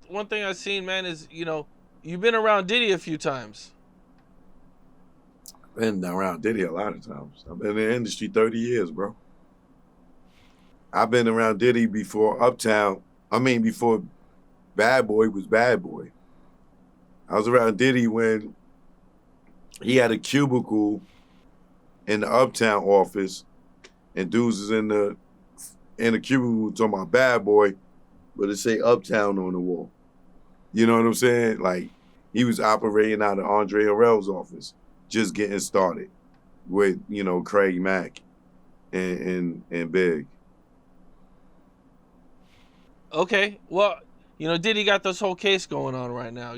one thing I've seen, man, is you've been around Diddy a few times. Been around Diddy a lot of times. I've been in the industry 30 years, bro. I've been around Diddy before before Bad Boy was Bad Boy. I was around Diddy when he had a cubicle in the Uptown office, and dudes is in the cubicle talking about Bad Boy, but it say Uptown on the wall. You know what I'm saying? Like, he was operating out of Andre Harrell's office, just getting started with, Craig Mack and Big. Okay, well, Diddy got this whole case going on right now.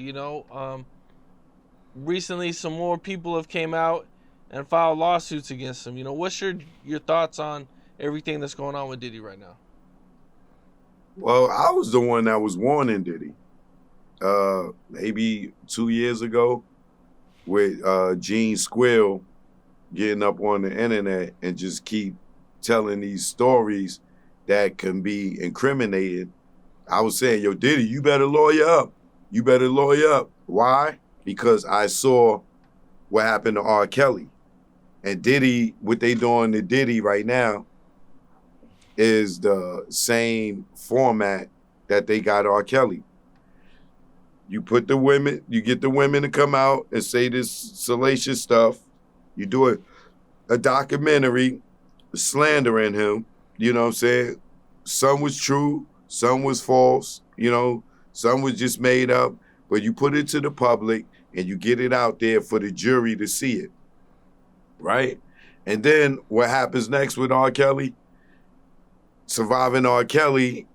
Recently some more people have came out and filed lawsuits against him. What's your thoughts on everything that's going on with Diddy right now? Well, I was the one that was warning Diddy maybe 2 years ago with Gene Squill getting up on the internet and just keep telling these stories that can be incriminated. I was saying, yo, Diddy, you better lawyer up. You better lawyer up. Why? Because I saw what happened to R. Kelly. And Diddy, what they doing to Diddy right now is the same format that they got R. Kelly. You get the women to come out and say this salacious stuff. You do a documentary slandering him. You know what I'm saying? Some was true, some was false, some was just made up. But you put it to the public and you get it out there for the jury to see it, right? And then what happens next with R. Kelly? Surviving R. Kelly,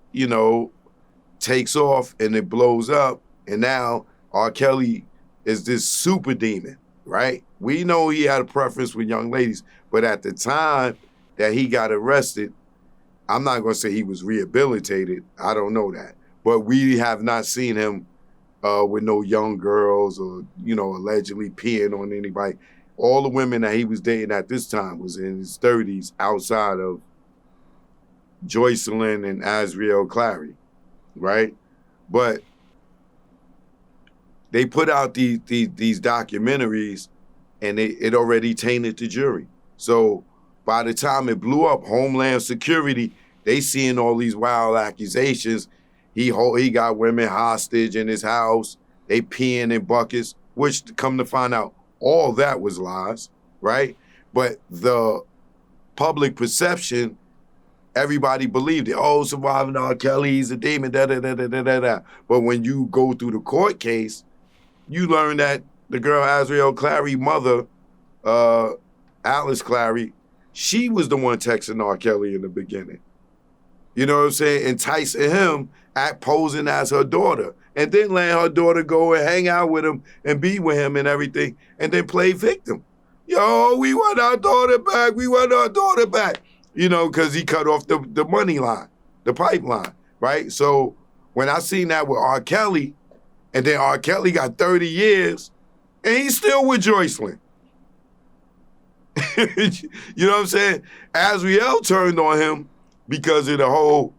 takes off and it blows up. And now R. Kelly is this super demon, right? We know he had a preference with young ladies, but at the time that he got arrested, I'm not going to say he was rehabilitated. I don't know that. But we have not seen him with no young girls or, allegedly peeing on anybody. All the women that he was dating at this time was in his 30s outside of Joycelyn and Azriel Clary, right? But they put out these documentaries and it already tainted the jury. So by the time it blew up, Homeland Security, they seeing all these wild accusations. He got women hostage in his house. They peeing in buckets, which come to find out, all that was lies, right? But the public perception, everybody believed it. Oh, surviving R. Kelly, he's a demon, da-da-da-da-da-da. But when you go through the court case, you learn that the girl Azriel Clary mother, Alice Clary, she was the one texting R. Kelly in the beginning. You know what I'm saying? Enticing him at posing as her daughter. And then letting her daughter go and hang out with him and be with him and everything. And then play victim. Yo, we want our daughter back. We want our daughter back. Because he cut off the money line, the pipeline, right? So when I seen that with R. Kelly, and then R. Kelly got 30 years, and he's still with Joycelyn. You know what I'm saying? Azriel turned on him because of the whole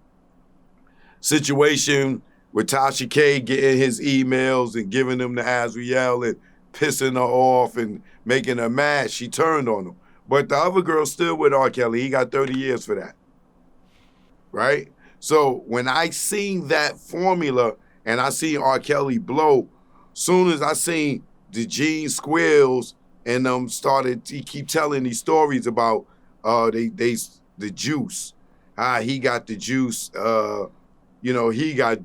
situation with Tasha K getting his emails and giving them to Azriel and pissing her off and making her mad. She turned on him. But the other girl's still with R. Kelly. He got 30 years for that, right? So when I seen that formula and I seen R. Kelly blow, soon as I seen the Gene Squills and he keep telling these stories about the juice. He got the juice. He got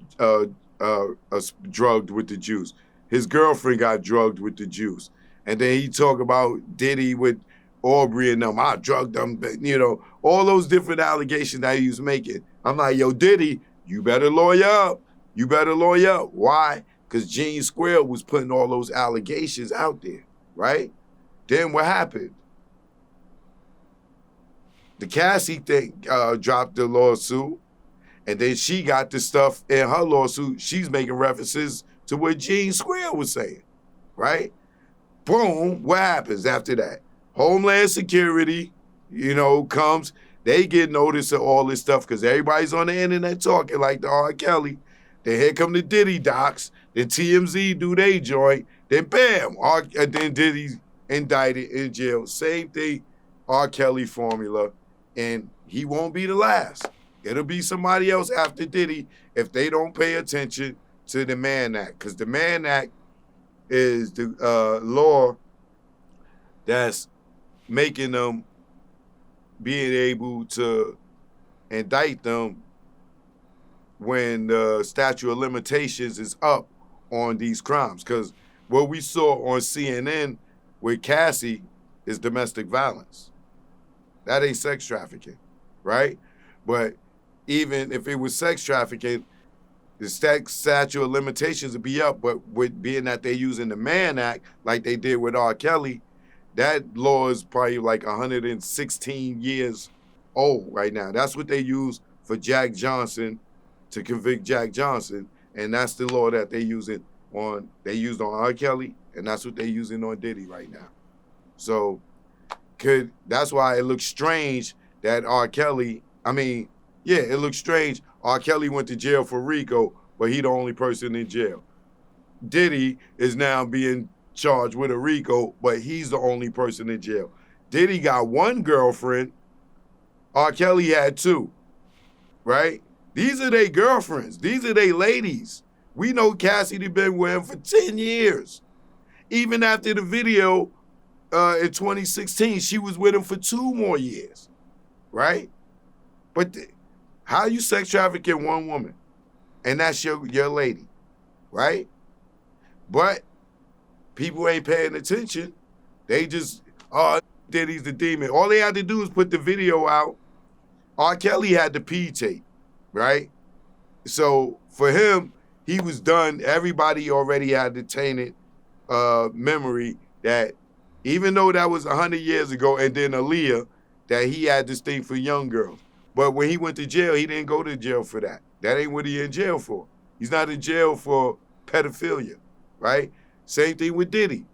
drugged with the juice. His girlfriend got drugged with the juice. And then he talk about Diddy with Aubrey and them. I drugged them, all those different allegations that he was making. I'm like, yo, Diddy, you better lawyer up. You better lawyer up. Why? Because Gene Square was putting all those allegations out there, right? Then what happened? The Cassie thing dropped the lawsuit, and then she got the stuff in her lawsuit. She's making references to what Gene Square was saying, right? Boom, what happens after that? Homeland Security, comes. They get notice of all this stuff because everybody's on the internet talking like the R. Kelly. Then here come the Diddy docs. Then TMZ do they joint. Then bam, then Diddy's indicted in jail. Same thing, R. Kelly formula. And he won't be the last. It'll be somebody else after Diddy if they don't pay attention to the Mann Act. Because the Mann Act is the law that's making them being able to indict them when the statute of limitations is up on these crimes. Because what we saw on CNN with Cassie is domestic violence. That ain't sex trafficking, right? But even if it was sex trafficking, the statute of limitations would be up. But with being that they're using the Mann Act, like they did with R. Kelly, that law is probably like 116 years old right now. That's what they use for Jack Johnson, to convict Jack Johnson, and that's the law that they used on R. Kelly, and that's what they're using on Diddy right now. So that's why it looks strange that R. Kelly, it looks strange. R. Kelly went to jail for RICO, but he the only person in jail. Diddy is now being charged with a RICO, but he's the only person in jail. Diddy got one girlfriend. R. Kelly had two, right? These are their girlfriends. These are their ladies. We know Cassidy been with him for 10 years. Even after the video in 2016, she was with him for 2 more years, right? But how you sex trafficking one woman? And that's your lady, right? But people ain't paying attention. They just, Diddy's the demon. All they had to do is put the video out. R. Kelly had the P tape, right? So for him, he was done. Everybody already had the tainted memory that even though that was 100 years ago, and then Aaliyah, that he had this thing for young girls. But when he went to jail, he didn't go to jail for that. That ain't what he in jail for. He's not in jail for pedophilia, right? Same thing with Diddy.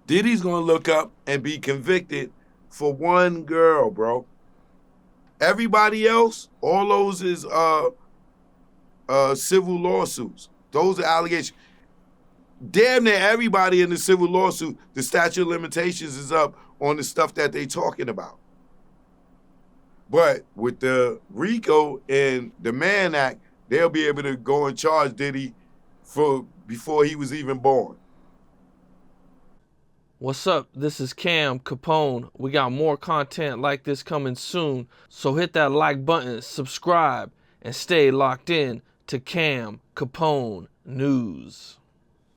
Diddy's gonna look up and be convicted for one girl, bro. Everybody else, all those is civil lawsuits. Those are allegations. Damn near everybody in the civil lawsuit, the statute of limitations is up on the stuff that they talking about. But with the RICO and the Mann Act, they'll be able to go and charge Diddy for before he was even born. What's up? This is Capone. We got more content like this coming soon, so hit that like button, subscribe, and stay locked in to Capone News.